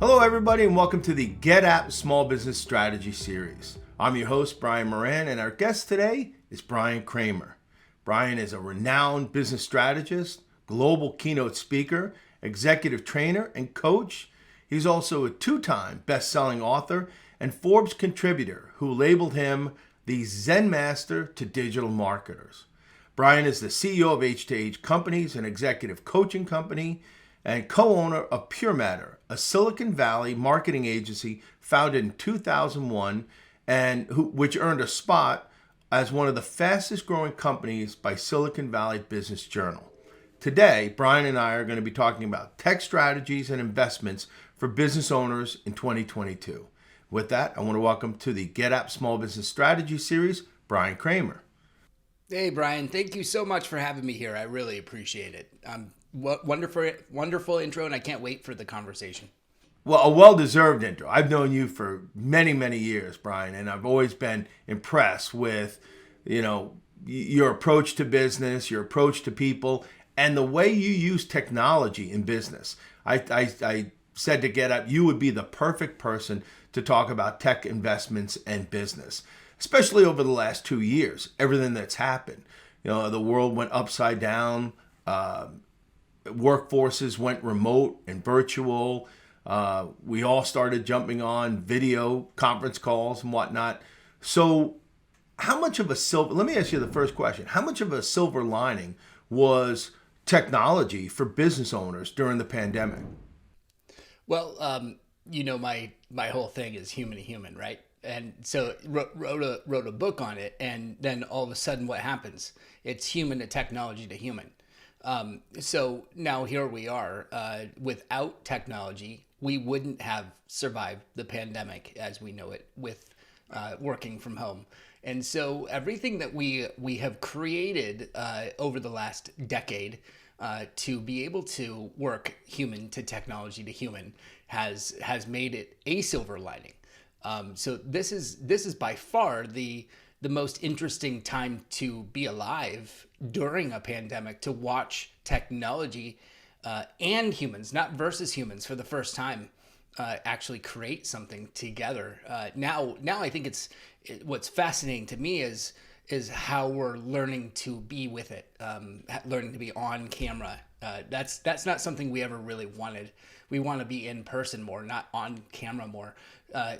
Hello, everybody, and welcome to the GetApp Small Business Strategy Series. I'm your host, Brian Moran, and our guest today is Bryan Kramer. Bryan is a renowned business strategist, global keynote speaker, executive trainer, and coach. He's also a two-time best-selling author and Forbes contributor who labeled him the Zen Master to digital marketers. Bryan is the CEO of H2H Companies, an executive coaching company, and co-owner of Pure Matter, a Silicon Valley marketing agency founded in 2001 and which earned a spot as one of the fastest growing companies by Silicon Valley Business Journal. Today, Bryan and I are going to be talking about tech strategies and investments for business owners in 2022. With that, I want to welcome to the GetApp Small Business Strategy Series, Bryan Kramer. Hey, Brian, thank you so much for having me here. I really appreciate it. Wonderful intro, and I can't wait for the conversation. Well, a well-deserved intro. I've known you for many, many years, Bryan, and I've always been impressed with, your approach to business, your approach to people, and the way you use technology in business. I said to GetUp, you would be the perfect person to talk about tech investments and business, especially over the last 2 years, everything that's happened. The world went upside down. Workforces went remote and virtual. We all started jumping on video conference calls and whatnot. So let me ask you the first question. How much of a silver lining was technology for business owners during the pandemic? Well, my whole thing is human to human, right? And so wrote a book on it, and then all of a sudden what happens? It's human to technology to human. So now here we are. Without technology, we wouldn't have survived the pandemic as we know it with working from home. And so everything that we have created over the last decade to be able to work human to technology to human has made it a silver lining. So this is by far the most interesting time to be alive during a pandemic, to watch technology and humans, not versus humans, for the first time actually create something together. Now I think what's fascinating to me is how we're learning to be with it, learning to be on camera. That's not something we ever really wanted. We want to be in person more, not on camera more.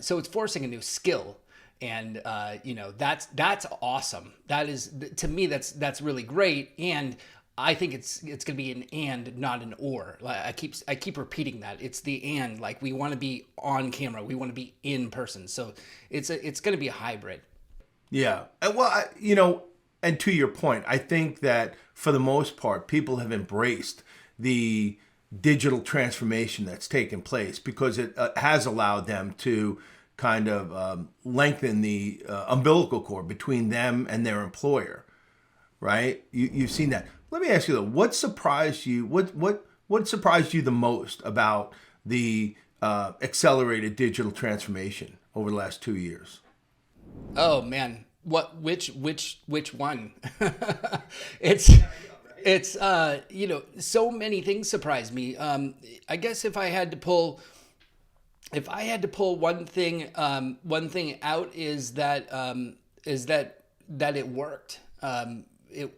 So it's forcing a new skill. And that's awesome. That is, to me, that's really great. And I think it's going to be an and, not an or. I keep repeating that. It's the and. Like, we want to be on camera, we want to be in person. So it's going to be a hybrid. Yeah. Well, and to your point, I think that for the most part, people have embraced the digital transformation that's taken place because it has allowed them to kind of lengthen the umbilical cord between them and their employer, right? You've seen that. Let me ask you though, what surprised you? What surprised you the most about the accelerated digital transformation over the last 2 years? Oh man, which one? It's so many things surprised me. I guess if I had to pull one thing out is that it worked.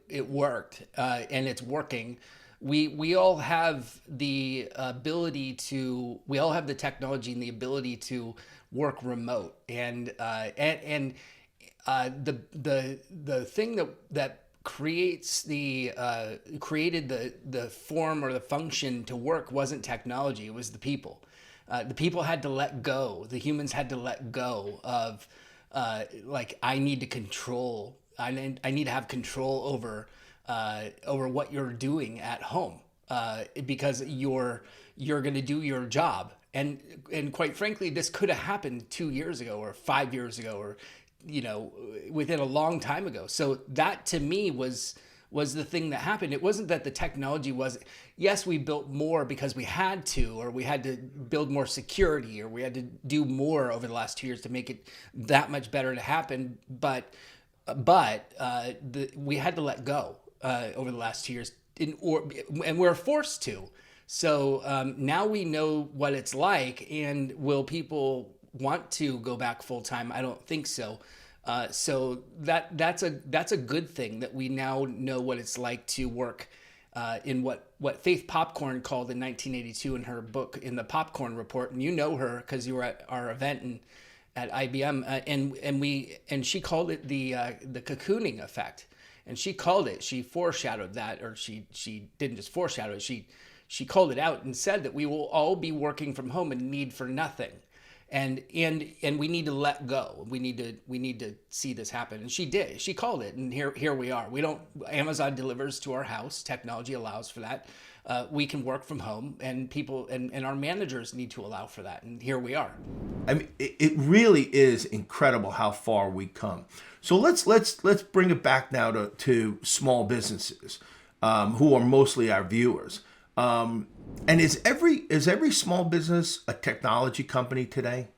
It worked, and it's working. We all have the ability to. We all have the technology and the ability to work remote, and the thing that created the form or the function to work wasn't technology. It was the people. The people had to let go. The humans had to let go of, I need to control. I need to have control over what you're doing at home, because you're going to do your job. And quite frankly, this could have happened 2 years ago or 5 years ago, or within a long time ago. So that to me was the thing that happened. It wasn't that the technology was, yes, we built more because we had to, or we had to build more security, or we had to do more over the last 2 years to make it that much better to happen. But we had to let go over the last 2 years, and we're forced to. So now we know what it's like, and will people want to go back full time? I don't think so. So that's a good thing that we now know what it's like to work in what Faith Popcorn called in 1982 in her book in the Popcorn Report, and you know her because you were at our event at IBM, and she called it the cocooning effect, and she called it. She foreshadowed that, or she didn't just foreshadow it. She called it out and said that we will all be working from home and need for nothing. And we need to let go. We need to see this happen. And she did. She called it, and here we are. We don't. Amazon delivers to our house. Technology allows for that. We can work from home, and people and our managers need to allow for that. And here we are. I mean, it really is incredible how far we come. So let's bring it back now to small businesses, who are mostly our viewers. And is every small business a technology company today?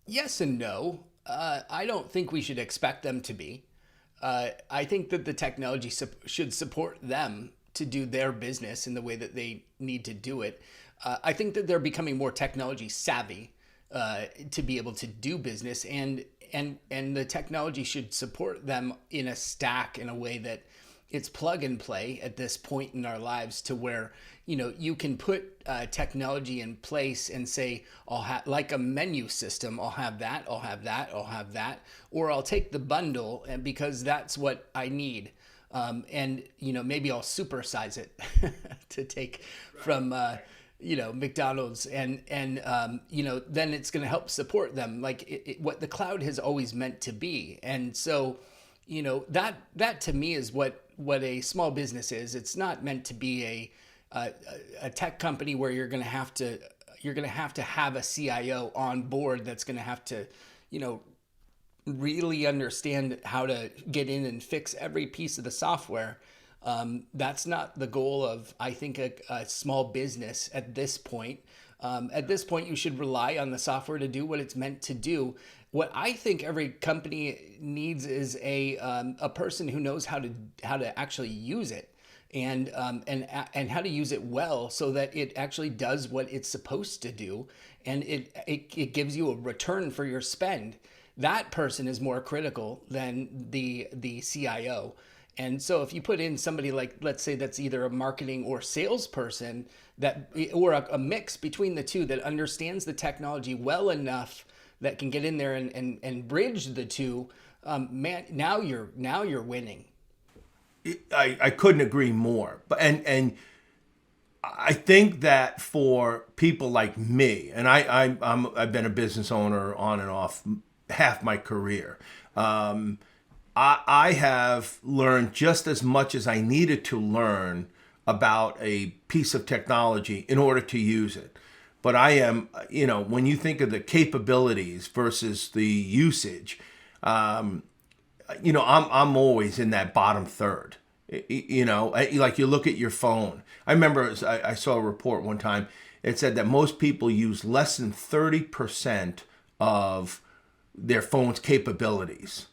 Yes and no. I don't think we should expect them to be. I think that the technology should support them to do their business in the way that they need to do it. I think that they're becoming more technology savvy to be able to do business, and the technology should support them in a stack in a way that it's plug and play at this point in our lives, to where you can put technology in place and say, I'll have like a menu system. I'll have that. I'll have that. I'll have that. Or I'll take the bundle, and because that's what I need. And maybe I'll supersize it to take from McDonald's, and then it's going to help support them, like what the cloud has always meant to be. And so that to me is what a small business is. It's not meant to be a tech company where you're going to have to have a CIO on board that's going to have to really understand how to get in and fix every piece of the software. That's not the goal of, I think, a small business at this point. At this point, you should rely on the software to do what it's meant to do. What I think every company needs is a person who knows how to actually use it, and how to use it well, so that it actually does what it's supposed to do, and it gives you a return for your spend. That person is more critical than the CIO. And so if you put in somebody like, let's say, that's either a marketing or salesperson, or a mix between the two, that understands the technology well enough that can get in there and bridge the two, man, now you're winning. I couldn't agree more. But and I think that for people like me, and I've been a business owner on and off half my career. I have learned just as much as I needed to learn about a piece of technology in order to use it. But I am, when you think of the capabilities versus the usage, I'm always in that bottom third. Like you look at your phone. I remember I saw a report one time. It said that most people use less than 30% of their phone's capabilities.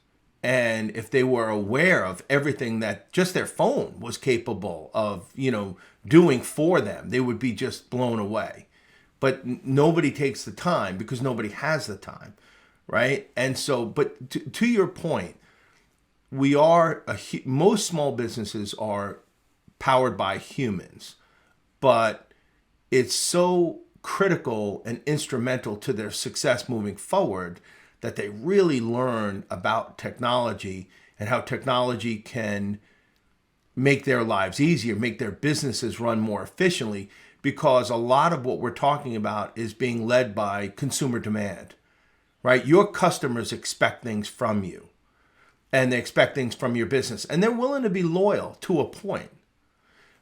And if they were aware of everything that just their phone was capable of, doing for them, they would be just blown away. But nobody takes the time because nobody has the time, right? And so, but to your point, most small businesses are powered by humans, but it's so critical and instrumental to their success moving forward that they really learn about technology and how technology can make their lives easier, make their businesses run more efficiently, because a lot of what we're talking about is being led by consumer demand, right? Your customers expect things from you, and they expect things from your business, and they're willing to be loyal to a point.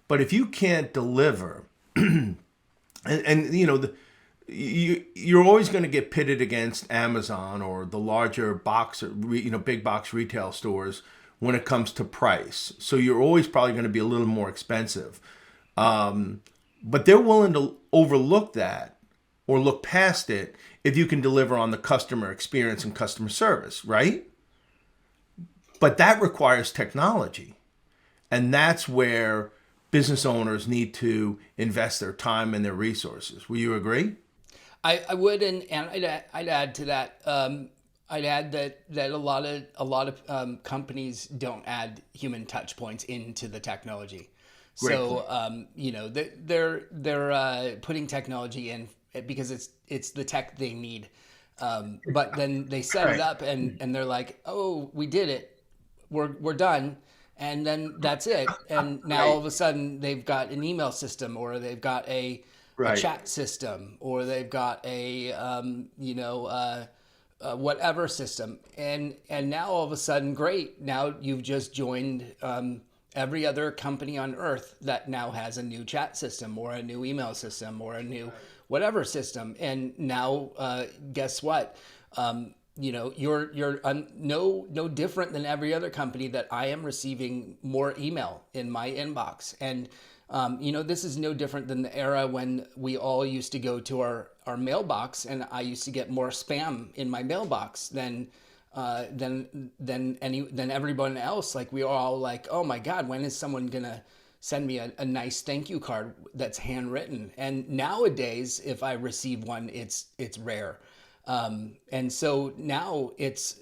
But if you can't deliver, you're always going to get pitted against Amazon or the larger big box retail stores when it comes to price. So you're always probably going to be a little more expensive. But they're willing to overlook that or look past it if you can deliver on the customer experience and customer service, right? But that requires technology. And that's where business owners need to invest their time and their resources. Will you agree? I would, and I'd add to that. I'd add that a lot of companies don't add human touch points into the technology. Great So point. they're putting technology in because it's the tech they need. But then they set it Right. up and they're like, oh, we did it, we're done, and then that's it. And now all Right. of a sudden they've got an email system, or they've got a Right. chat system, or they've got whatever system, and now all of a sudden, great, now you've just joined every other company on earth that now has a new chat system or a new email system or a new whatever system. And now guess what, you're no different than every other company, that I am receiving more email in my inbox. And this is no different than the era when we all used to go to our mailbox, and I used to get more spam in my mailbox than everyone else. Like, we were all like, oh my God, when is someone gonna send me a nice thank you card that's handwritten? And nowadays, if I receive one, it's rare. And so now it's,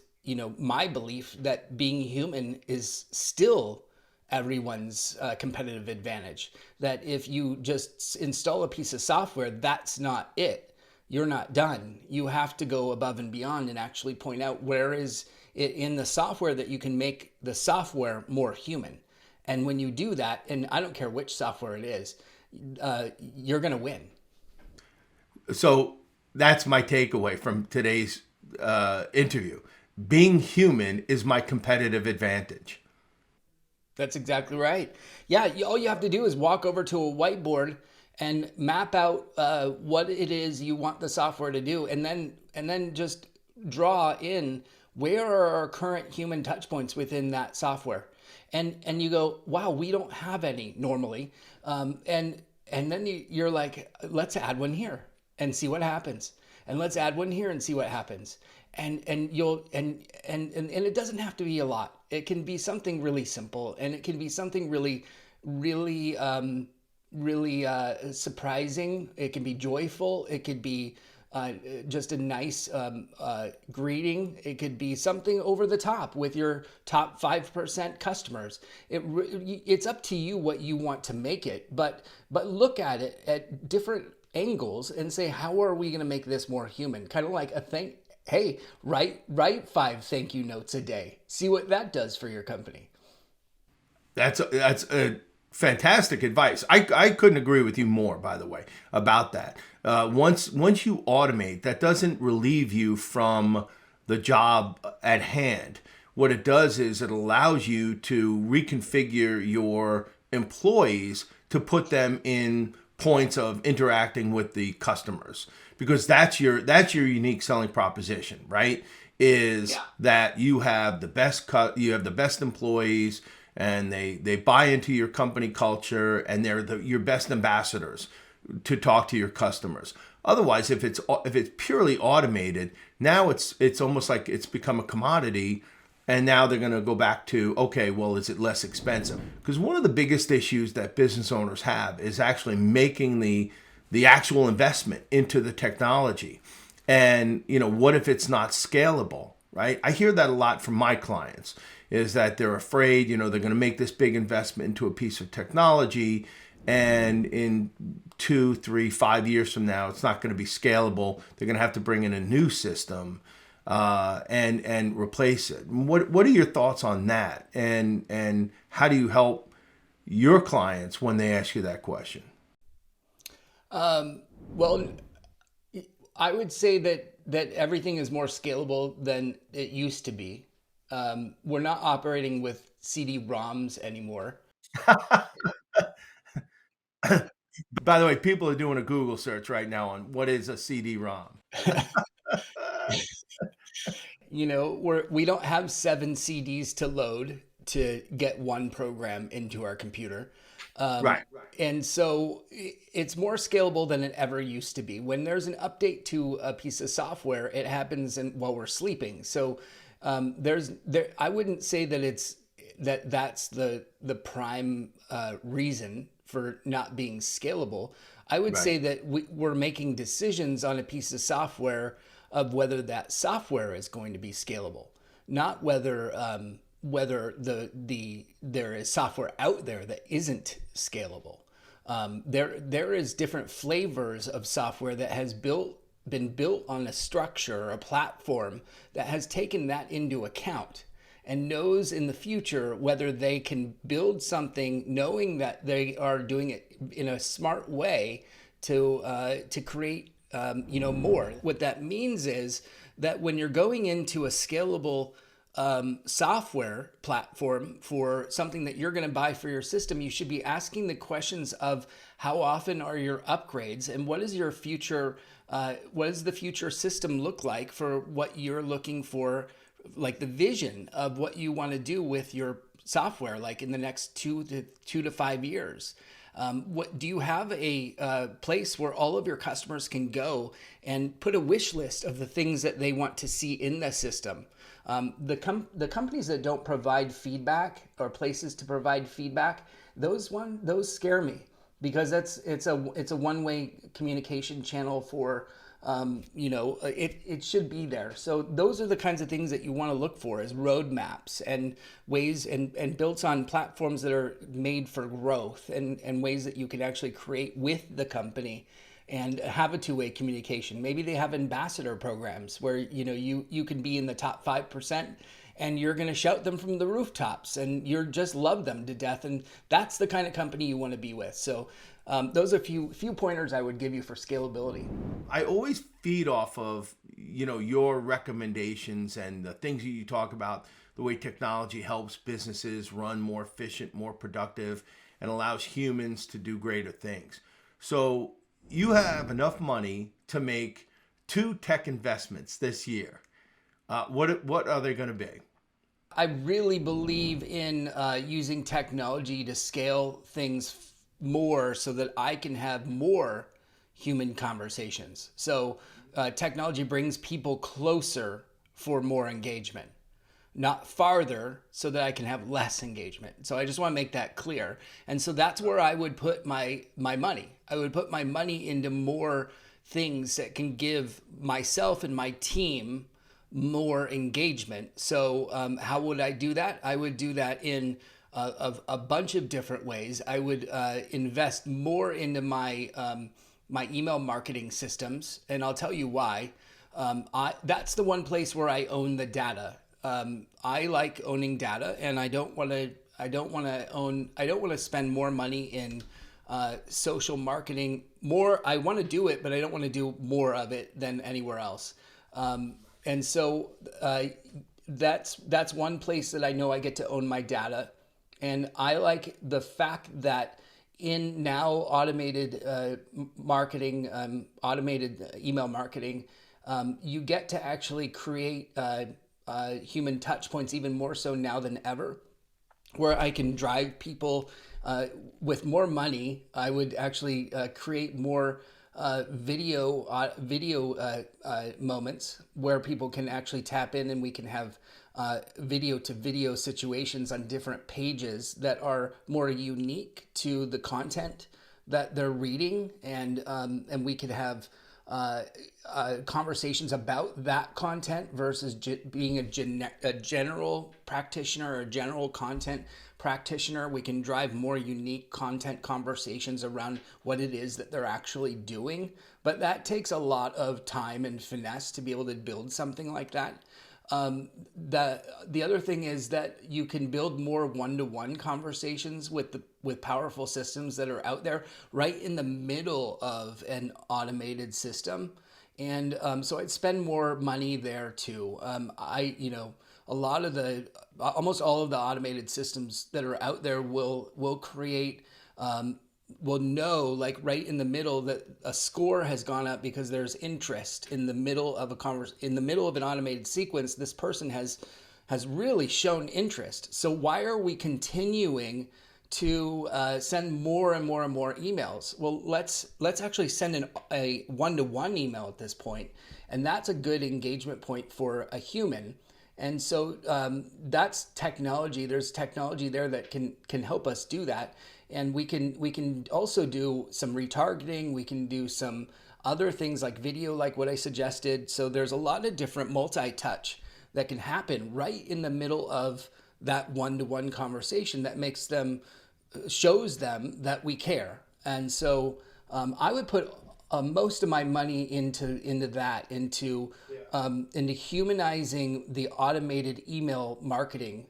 my belief that being human is still everyone's competitive advantage. That if you just install a piece of software, that's not it. You're not done. You have to go above and beyond and actually point out where is it in the software that you can make the software more human. And when you do that, and I don't care which software it is, you're going to win. So that's my takeaway from today's interview. Being human is my competitive advantage. That's exactly right. Yeah, all you have to do is walk over to a whiteboard and map out what it is you want the software to do, and then just draw in where are our current human touch points within that software, and you go, wow, we don't have any normally, and then you're like, let's add one here and see what happens, and let's add one here and see what happens, and you'll and it doesn't have to be a lot. It can be something really simple, and it can be something really surprising. It can be joyful. It could be just a nice greeting. It could be something over the top with your top 5% customers. It's up to you what you want to make it, but look at it at different angles and say, how are we going to make this more human? Kind of like a thing. Hey, write 5 thank you notes a day. See what that does for your company. That's a fantastic advice. I couldn't agree with you more, by the way, about that. Once you automate, that doesn't relieve you from the job at hand. What it does is it allows you to reconfigure your employees to put them in points of interacting with the customers, because that's your unique selling proposition, right? Is Yeah. that you have you have the best employees, and they buy into your company culture, and they're your best ambassadors to talk to your customers. Otherwise, if it's purely automated, now it's almost like it's become a commodity, and now they're going to go back to, okay, well, is it less expensive? Because one of the biggest issues that business owners have is actually making the actual investment into the technology. And what if it's not scalable, right? I hear that a lot from my clients, is that they're afraid, they're going to make this big investment into a piece of technology, and in 2, 3, 5 years from now, it's not going to be scalable. They're going to have to bring in a new system and replace it. What are your thoughts on that? And how do you help your clients when they ask you that question? Well, I would say that everything is more scalable than it used to be. We're not operating with CD-ROMs anymore. By the way, people are doing a Google search right now on what is a CD-ROM. We don't have 7 CDs to load to get one program into our computer. Right. And so it's more scalable than it ever used to be. When there's an update to a piece of software, it happens while we're sleeping. So I wouldn't say that that's the prime reason for not being scalable. I would Right. say that we're making decisions on a piece of software of whether that software is going to be scalable, not whether there is software out there that isn't scalable. There is different flavors of software that has been built on a structure or a platform that has taken that into account and knows in the future whether they can build something knowing that they are doing it in a smart way to create more. What that means is that when you're going into a scalable software platform for something that you're going to buy for your system, you should be asking the questions of how often are your upgrades and what is your future, what does the future system look like for what you're looking for, like the vision of what you want to do with your software, like in the next 2 to 5 years. What do you have a place where all of your customers can go and put a wish list of the things that they want to see in the system? The companies that don't provide feedback or places to provide feedback, those scare me because it's a one-way communication channel for it should be there. So those are the kinds of things that you want to look for as roadmaps and ways and built on platforms that are made for growth and ways that you can actually create with the company and have a two-way communication. Maybe they have ambassador programs where you can be in the top 5% and you're going to shout them from the rooftops and you're just love them to death, and that's the kind of company you want to be with. So those are a few pointers I would give you for scalability. I always feed off of, your recommendations and the things that you talk about, the way technology helps businesses run more efficient, more productive, and allows humans to do greater things. So you have enough money to make 2 tech investments this year. What are they going to be? I really believe in using technology to scale things more so that I can have more human conversations. So technology brings people closer for more engagement, not farther so that I can have less engagement. So I just want to make that clear. And so that's where I would put my money. I would put my money into more things that can give myself and my team more engagement. So how would I do that? I would do that in a bunch of different ways. I would invest more into my email marketing systems, and I'll tell you why. That's the one place where I own the data. I like owning data, and I don't want to spend more money in social marketing. I want to do it, but I don't want to do more of it than anywhere else. And so that's one place that I know I get to own my data. And I like the fact that in now automated marketing, automated email marketing, you get to actually create human touch points even more so now than ever, where I can drive people with more money. I would actually create more video moments where people can actually tap in, and we can have video to video situations on different pages that are more unique to the content that they're reading, and we could have conversations about that content versus being a general practitioner or general content practitioner. We can drive more unique content conversations around what it is that they're actually doing. But that takes a lot of time and finesse to be able to build something like that. The other thing is that you can build more one-to-one conversations with powerful systems that are out there right in the middle of an automated system. And so I'd spend more money there too. Almost all of the automated systems that are out there will create, will know, like right in the middle, that a score has gone up because there's interest in the middle of in the middle of an automated sequence. This person has really shown interest. So why are we continuing to send more and more and more emails? Well, let's actually send a one-to-one email at this point, and that's a good engagement point for a human. And so that's technology. There's technology there that can help us do that. and we can also do some retargeting. We can do some other things like video, like what I suggested. So there's a lot of different multi-touch that can happen right in the middle of that one-to-one conversation that makes them shows them that we care. And so I would put most of my money into that, into humanizing the automated email marketing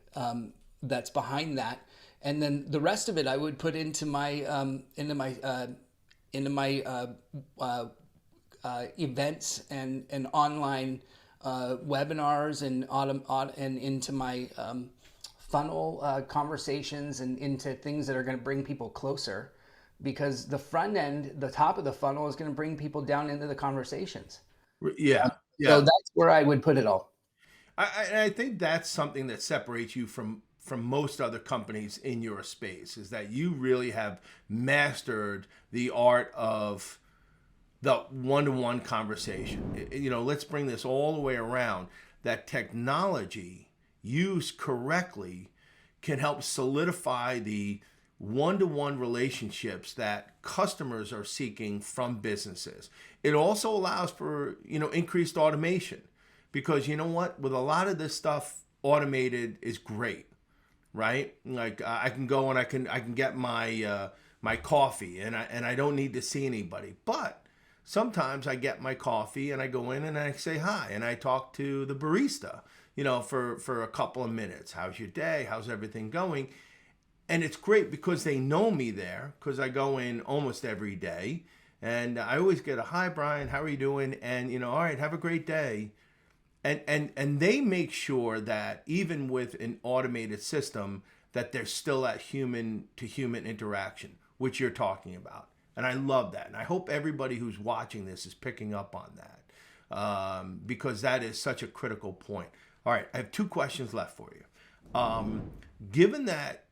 that's behind that, and then the rest of it I would put into my events and online webinars and into my funnel conversations and into things that are going to bring people closer, because the front end, the top of the funnel, is going to bring people down into the conversations. Yeah, So yeah. that's where I would put it all. I think that's something that separates you from most other companies in your space, is that you really have mastered the art of the one-to-one conversation. Let's bring this all the way around. That technology used correctly can help solidify the one-to-one relationships that customers are seeking from businesses. It also allows for, increased automation, because you know what? With a lot of this stuff, automated is great, right? Like I can go and I can get my coffee, and I don't need to see anybody. But sometimes I get my coffee and I go in and I say hi and I talk to the barista, for a couple of minutes. How's your day? How's everything going? And it's great because they know me there, because I go in almost every day, and I always get a hi, Brian, how are you doing? And all right, have a great day. And they make sure that even with an automated system, that there's still that human to human interaction, which you're talking about. And I love that. And I hope everybody who's watching this is picking up on that, because that is such a critical point. All right, I have two questions left for you. Given that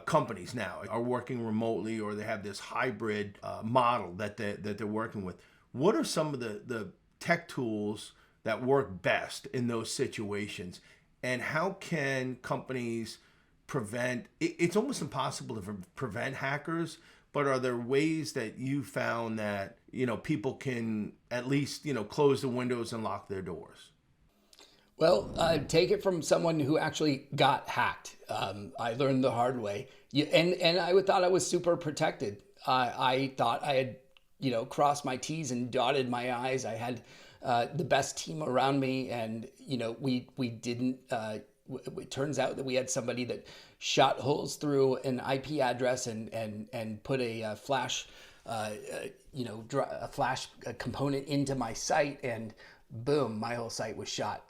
companies now are working remotely, or they have this hybrid model that they're working with, what are some of the tech tools that work best in those situations, and how can companies prevent it's almost impossible to prevent hackers, but are there ways that you found that people can at least close the windows and lock their doors? Well, take it from someone who actually got hacked. I learned the hard way, and I thought I was super protected. I thought I had, crossed my T's and dotted my I's. I had the best team around me, and we didn't. It turns out that we had somebody that shot holes through an IP address and put a flash, a flash component into my site, and boom, my whole site was shot.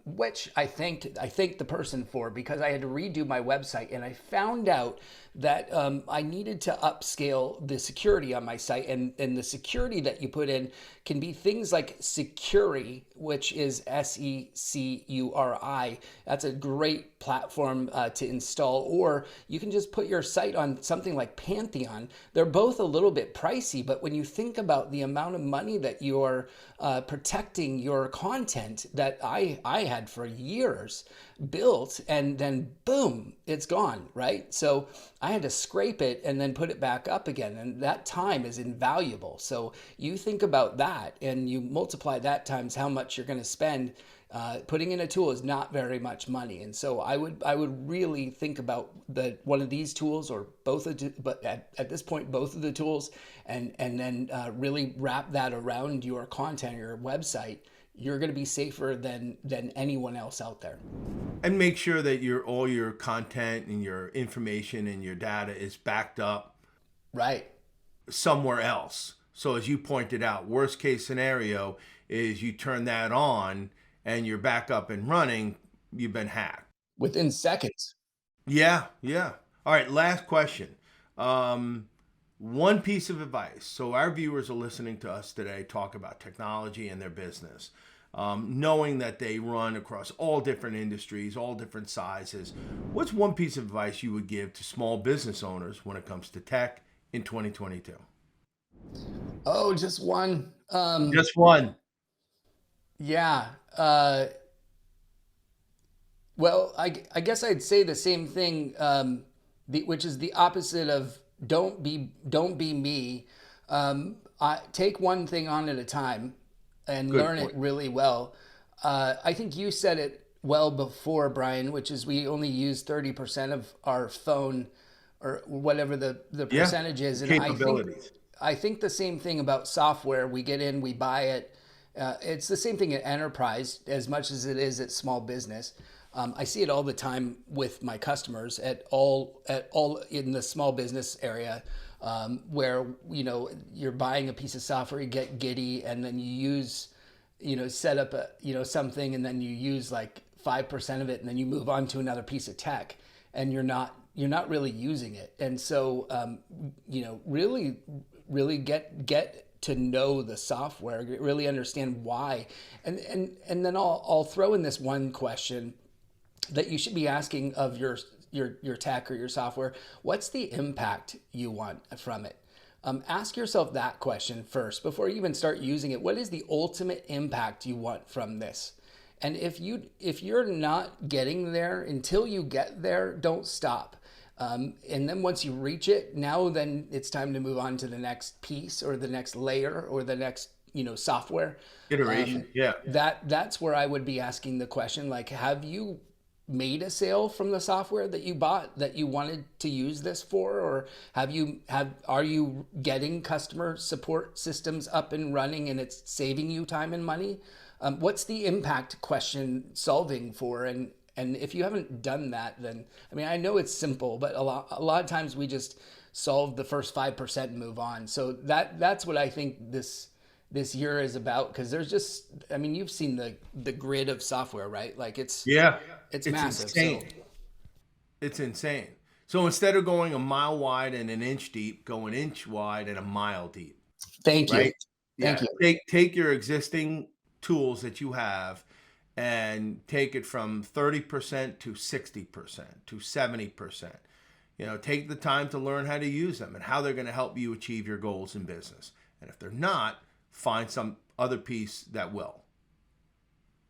Which I thanked the person for, because I had to redo my website, and I found out that I needed to upscale the security on my site, and the security that you put in can be things like Securi, which is SECURI. That's a great platform to install, or you can just put your site on something like Pantheon. They're both a little bit pricey, but when you think about the amount of money that you're protecting your content that I had for years built, and then boom, it's gone, right? So I had to scrape it and then put it back up again, and that time is invaluable. So you think about that and you multiply that times how much you're going to spend. Putting in a tool is not very much money, and so I would really think about one of these tools, or both but at this point both of the tools, and then really wrap that around your content, your website. You're going to be safer than anyone else out there. And make sure that all your content and your information and your data is backed up Right. somewhere else. So as you pointed out, worst case scenario is you turn that on and you're back up and running, you've been hacked. Within seconds. Yeah, yeah. All right, last question. One piece of advice. So our viewers are listening to us today talk about technology and their business, knowing that they run across all different industries, all different sizes. What's one piece of advice you would give to small business owners when it comes to tech in 2022? Oh, just one. Just one. Yeah. Well, I guess I'd say the same thing, which is the opposite of don't be me. Take one thing on at a time and Good learn it point. really well. I think you said it well before, Brian, which is we only use 30% of our phone or whatever the Yeah. percentage is. And Capabilities. I think the same thing about software. We get in, we buy it. It's the same thing at enterprise as much as it is at small business. I see it all the time with my customers at all in the small business area, where you're buying a piece of software, you get giddy, and then you use set up something, and then you use like 5% of it, and then you move on to another piece of tech, and you're not really using it. And so really get to know the software, really understand why, and then I'll throw in this one question that you should be asking of your tech or your software. What's the impact you want from it? Ask yourself that question first before you even start using it. What is the ultimate impact you want from this? And if you're not getting there, until you get there, don't stop. And then once you reach it, then it's time to move on to the next piece or the next layer or the next software. Iteration. Yeah. That's where I would be asking the question, like, have you made a sale from the software that you bought that you wanted to use this for, or are you getting customer support systems up and running and it's saving you time and money? What's the impact question solving for? And if you haven't done that, then I know it's simple, but a lot of times we just solve the first 5% and move on. So that's what I think this year is about, because there's just, you've seen the grid of software, right? Like it's Yeah. it's It's massive. insane. So It's insane. So instead of going a mile wide and an inch deep, go an inch wide and a mile deep, thank you, right? thank Yeah. you. Take your existing tools that you have and take it from 30% to 60% to 70%. Take the time to learn how to use them and how they're going to help you achieve your goals in business. And if they're not, find some other piece that will.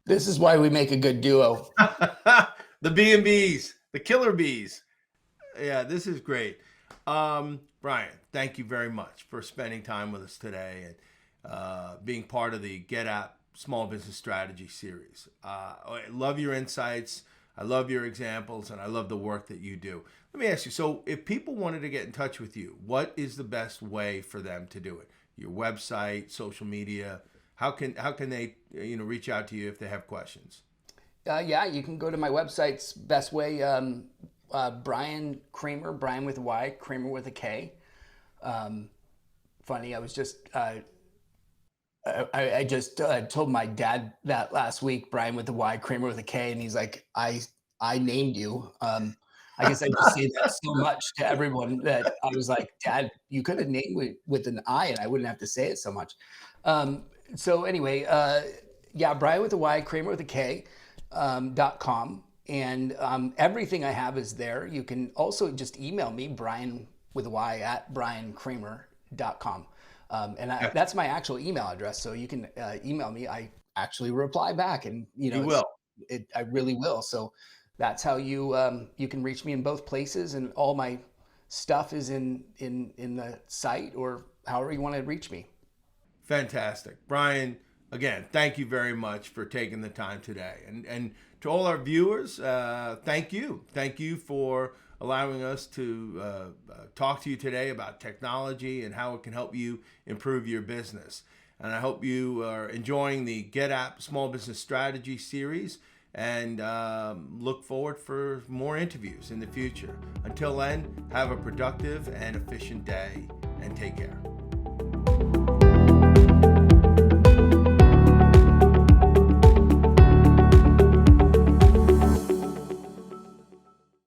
This is why we make a good duo. The B&Bs, the killer bees. Yeah, this is great. Brian, thank you very much for spending time with us today and being part of the GetApp Small Business Strategy series. I love your insights. I love your examples, and I love the work that you do. Let me ask you, so if people wanted to get in touch with you, what is the best way for them to do it? Your website, social media? How can they reach out to you if they have questions? Yeah, you can go to my website's best way. Bryan Kramer, Brian with a Y, Kramer with a K. Funny, I was just I just told my dad that last week, Brian with a Y, Kramer with a K, and he's like, I named you. I guess I just say that so much to everyone that I was like, Dad, you could have named me with an I, and I wouldn't have to say it so much. So anyway, yeah, Brian with a Y, Kramer with a K, .com. And everything I have is there. You can also just email me, Brian with a Y at bryankramer.com. That's my actual email address. So you can email me. I actually reply back, and You will. I really will. So that's how you can reach me in both places, and all my stuff is in the site, or however you want to reach me. Fantastic. Brian, again, thank you very much for taking the time today. And to all our viewers, thank you. Thank you for allowing us to talk to you today about technology and how it can help you improve your business. And I hope you are enjoying the GetApp Small Business Strategy series, and look forward for more interviews in the future. Until then, have a productive and efficient day, and take care.